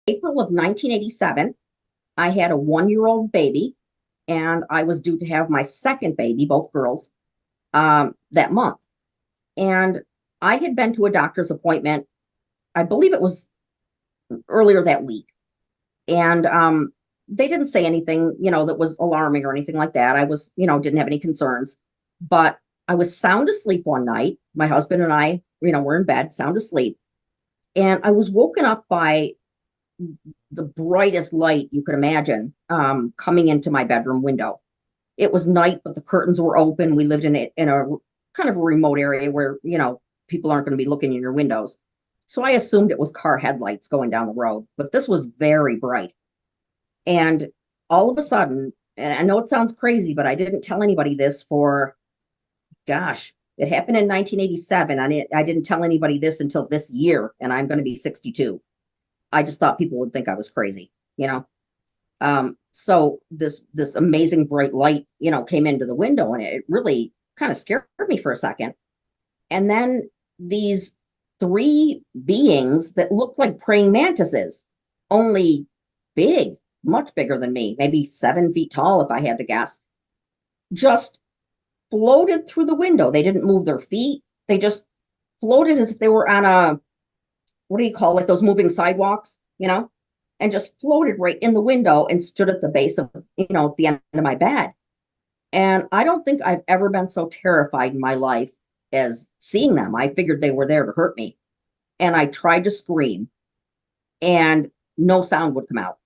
April of 1987, I had a 1-year-old baby, and I was due to have my second baby, both girls, that month. And I had been to a doctor's appointment, I believe it was earlier that week. And they didn't say anything, that was alarming or anything like that. I was, didn't have any concerns. But I was sound asleep one night. My husband and I, were in bed, sound asleep. And I was woken up by the brightest light you could imagine coming into my bedroom window. It was night, but the curtains were open. We lived in a kind of a remote area where, people aren't going to be looking in your windows. So I assumed it was car headlights going down the road, but this was very bright. And all of a sudden, and I know it sounds crazy, but I didn't tell anybody this for, gosh, it happened in 1987. I didn't tell anybody this until this year, and I'm going to be 62. I just thought people would think I was crazy. So this amazing bright light, came into the window, and it really kind of scared me for a second. And then these three beings that looked like praying mantises, only big, much bigger than me, maybe 7 feet tall, if I had to guess, just floated through the window. They didn't move their feet. They just floated as if they were on what do you call it, those moving sidewalks, and just floated right in the window and stood at the base of, at the end of my bed. And I don't think I've ever been so terrified in my life as seeing them. I figured they were there to hurt me. And I tried to scream, and no sound would come out.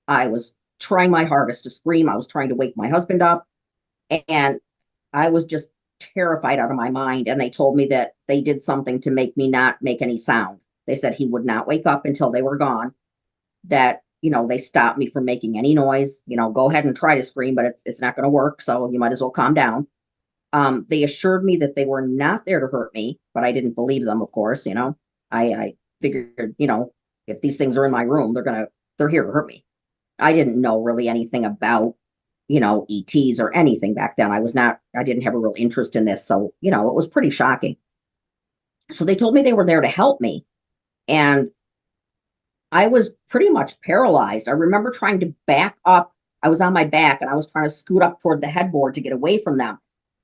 I was trying my hardest to scream. I was trying to wake my husband up, and I was just terrified out of my mind. And they told me that they did something to make me not make any sound. They said he would not wake up until they were gone, that, they stopped me from making any noise. Go ahead and try to scream, but it's not going to work. So you might as well calm down. They assured me that they were not there to hurt me, but I didn't believe them, of course. I figured, if these things are in my room, they're here to hurt me. I didn't know really anything about, ETs or anything back then. I didn't have a real interest in this. So, it was pretty shocking. So they told me they were there to help me. And I was pretty much paralyzed. I remember trying to back up. I was on my back and I was trying to scoot up toward the headboard to get away from them,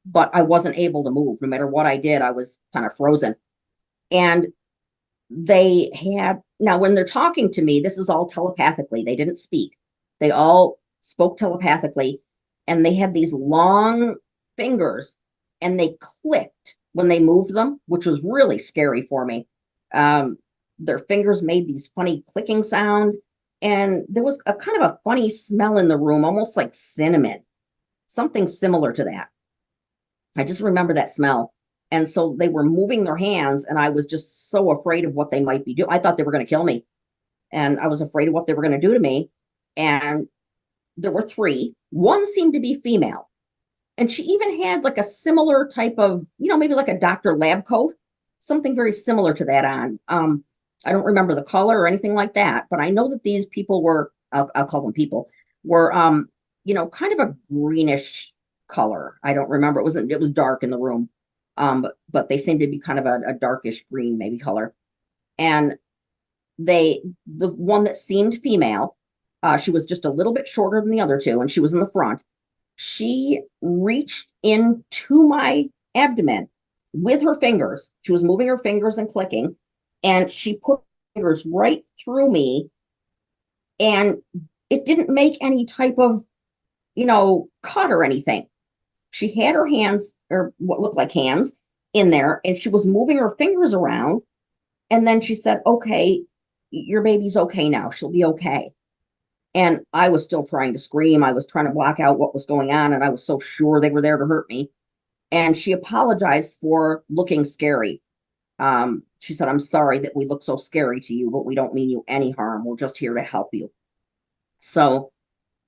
but I wasn't able to move. No matter what I did, I was kind of frozen. And now when they're talking to me, this is all telepathically. They didn't speak. They all spoke telepathically, and they had these long fingers, and they clicked when they moved them, which was really scary for me. Their fingers made these funny clicking sound, and there was a kind of a funny smell in the room, almost like cinnamon, something similar to that. I just remember that smell. And so they were moving their hands, and I was just so afraid of what they might be doing. I thought they were going to kill me, and I was afraid of what they were going to do to me. And there were three. One seemed to be female, and she even had like a similar type of, maybe like a doctor lab coat, something very similar to that on. I don't remember the color or anything like that, but I know that these people were, I'll call them people, were, kind of a greenish color. I don't remember. It was dark in the room. But they seemed to be kind of a darkish green, maybe color. And the one that seemed female, she was just a little bit shorter than the other two, and she was in the front. She reached into my abdomen with her fingers. She was moving her fingers and clicking, and she put her fingers right through me, and it didn't make any type of, cut or anything. She had her hands, or what looked like hands, in there, and she was moving her fingers around. And then she said, "Okay, your baby's okay now. She'll be okay." And I was still trying to scream. I was trying to block out what was going on, and I was so sure they were there to hurt me. And she apologized for looking scary. She said, "I'm sorry that we look so scary to you, but we don't mean you any harm. We're just here to help you." So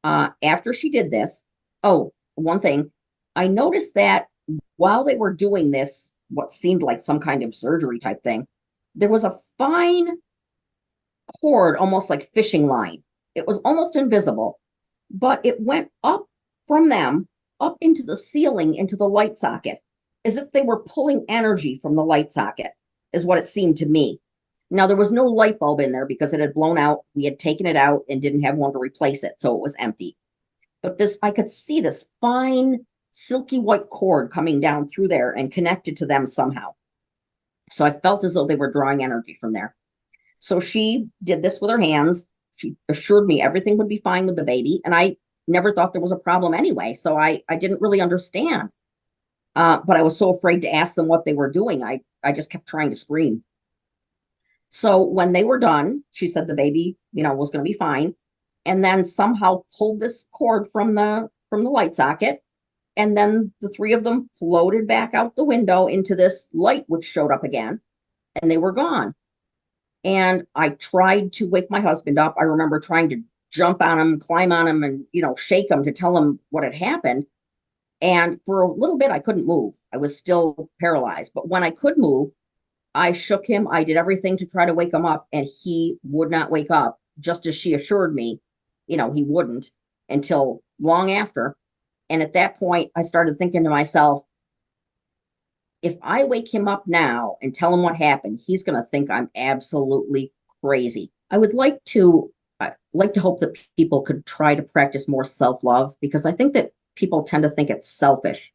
after she did this, one thing, I noticed that while they were doing this, what seemed like some kind of surgery type thing, there was a fine cord, almost like fishing line. It was almost invisible, but it went up from them, up into the ceiling, into the light socket, as if they were pulling energy from the light socket, is what it seemed to me. Now there was no light bulb in there because it had blown out. We had taken it out and didn't have one to replace it, so it was empty. But this, I could see this fine, silky white cord coming down through there and connected to them somehow. So I felt as though they were drawing energy from there. So she did this with her hands. She assured me everything would be fine with the baby. And I never thought there was a problem anyway. So I didn't really understand. But I was so afraid to ask them what they were doing. I just kept trying to scream. So when they were done, she said the baby, was going to be fine. And then somehow pulled this cord from the light socket. And then the three of them floated back out the window into this light, which showed up again, and they were gone. And I tried to wake my husband up. I remember trying to jump on him, climb on him, and, shake him to tell him what had happened. And for a little bit, I couldn't move. I was still paralyzed. But when I could move, I shook him. I did everything to try to wake him up, and he would not wake up, just as she assured me, he wouldn't until long after. And at that point, I started thinking to myself, if I wake him up now and tell him what happened, he's going to think I'm absolutely crazy. I would like to hope that people could try to practice more self-love, because I think that people tend to think it's selfish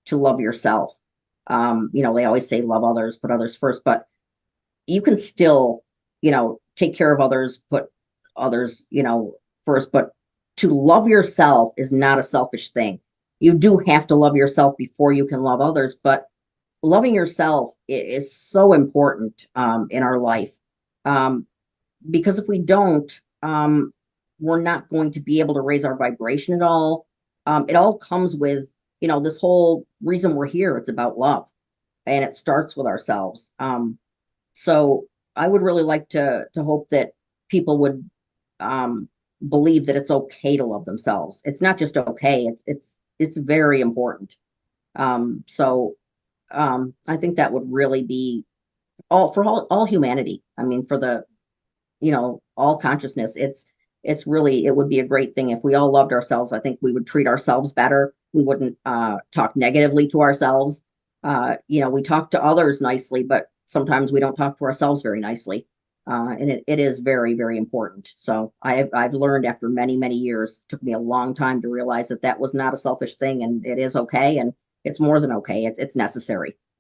to love yourself. They always say love others, put others first, but you can still, take care of others, put others, first, but to love yourself is not a selfish thing. You do have to love yourself before you can love others, but loving yourself is so important in our life, because if we don't, we're not going to be able to raise our vibration at all. It all comes with, this whole reason we're here. It's about love, and it starts with ourselves. So I would really like to hope that people would believe that it's okay to love themselves. It's not just okay. It's very important. So I think that would really be all humanity. I mean, for the, all consciousness. It's really, it would be a great thing if we all loved ourselves. I think we would treat ourselves better. We wouldn't talk negatively to ourselves. We talk to others nicely, but sometimes we don't talk to ourselves very nicely. And it is very, very important. So I've learned after many, many years. It took me a long time to realize that was not a selfish thing, and it is okay, and it's more than okay. It's necessary.